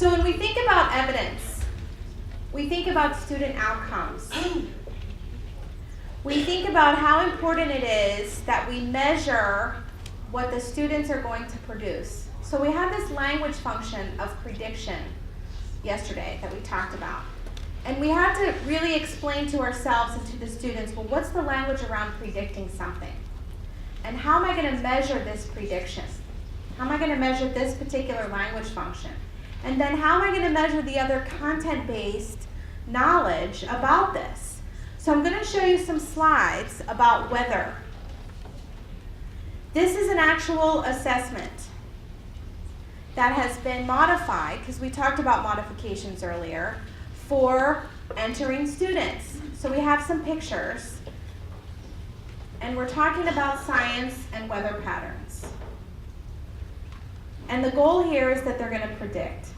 So when we think about evidence, we think about student outcomes. We think about how important it is that we measure what the students are going to produce. So we had this language function of prediction yesterday that we talked about. And we had to really explain to ourselves and to the students, well, what's the language around predicting something? And how am I going to measure this prediction? How am I going to measure this particular language function? And then how am I going to measure the other content-based knowledge about this? So I'm going to show you some slides about weather. This is an actual assessment that has been modified, because we talked about modifications earlier, for entering students. So we have some pictures, and we're talking about science and weather patterns. And the goal here is that they're going to predict.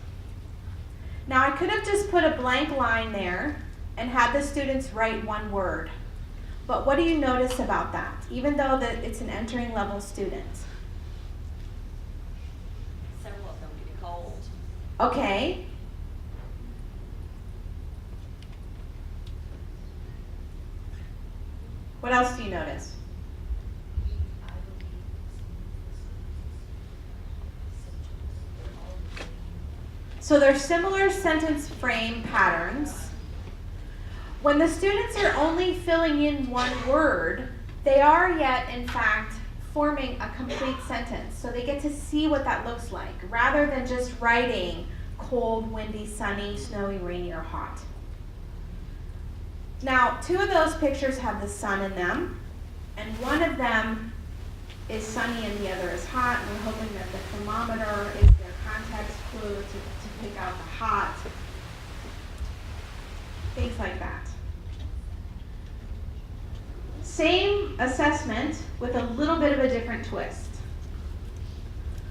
Now I could have just put a blank line there and had the students write one word. But what do you notice about that, even though that it's an entering level student? Several of them get cold. Okay. What else do you notice? So there's similar sentence frame patterns. When the students are only filling in one word, they are yet, in fact, forming a complete sentence. So they get to see what that looks like, rather than just writing cold, windy, sunny, snowy, rainy, or hot. Now, two of those pictures have the sun in them, and one of them is sunny and the other is hot, and we're hoping that the thermometer is their context clue to pick out the hot, things like that. Same assessment with a little bit of a different twist.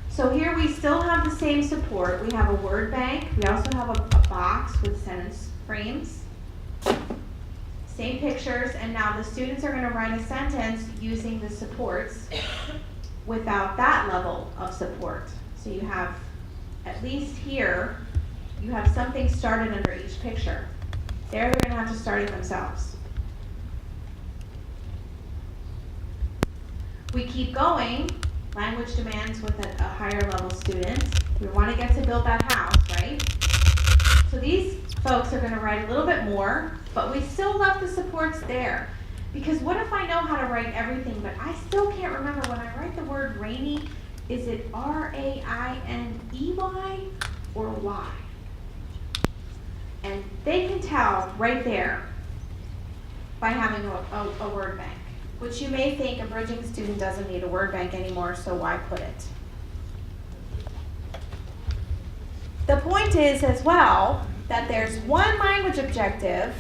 So here we still have the same support. We have a word bank. We also have a box with sentence frames. Same pictures, and now the students are going to write a sentence using the supports without that level of support. So you have, at least here, you have something started under each picture. There they're going to have to start it themselves. We keep going, language demands with a higher level student. We want to get to build that house, right? So these folks are going to write a little bit more, but we still left the supports there. Because what if I know how to write everything, but I still can't remember when I write the word rainy, is it R-A-I-N-E-Y or Y? And they can tell right there by having a word bank, which you may think a bridging student doesn't need a word bank anymore, so why put it? The point is as well that there's one language objective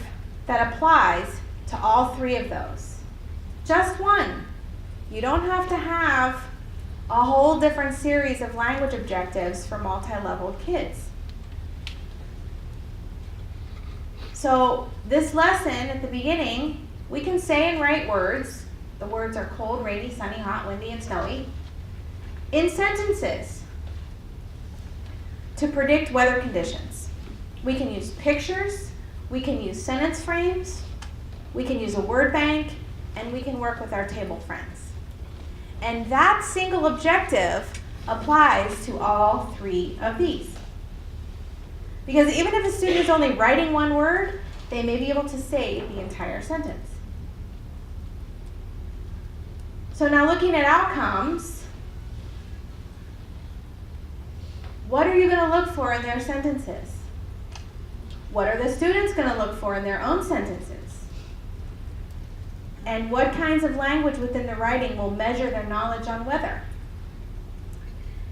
that applies to all three of those. Just one. You don't have to have a whole different series of language objectives for multi-level kids. So this lesson at the beginning, we can say and write words. The words are cold, rainy, sunny, hot, windy, and snowy in sentences to predict weather conditions. We can use pictures, we can use sentence frames, we can use a word bank, and we can work with our table friends. And that single objective applies to all three of these. Because even if a student is only writing one word, they may be able to say the entire sentence. So now looking at outcomes, what are you going to look for in their sentences? What are the students going to look for in their own sentences? And what kinds of language within the writing will measure their knowledge on weather?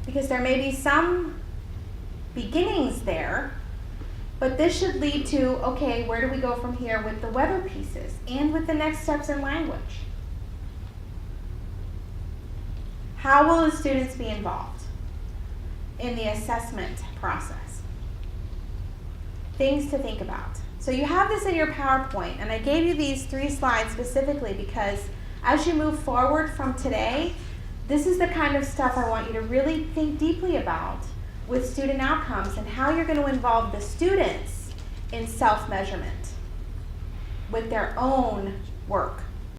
Because there may be some beginnings there, but this should lead to, okay, where do we go from here with the weather pieces and with the next steps in language? How will the students be involved in the assessment process? Things to think about. So you have this in your PowerPoint, and I gave you these 3 slides specifically because as you move forward from today, this is the kind of stuff I want you to really think deeply about with student outcomes and how you're going to involve the students in self-measurement with their own work.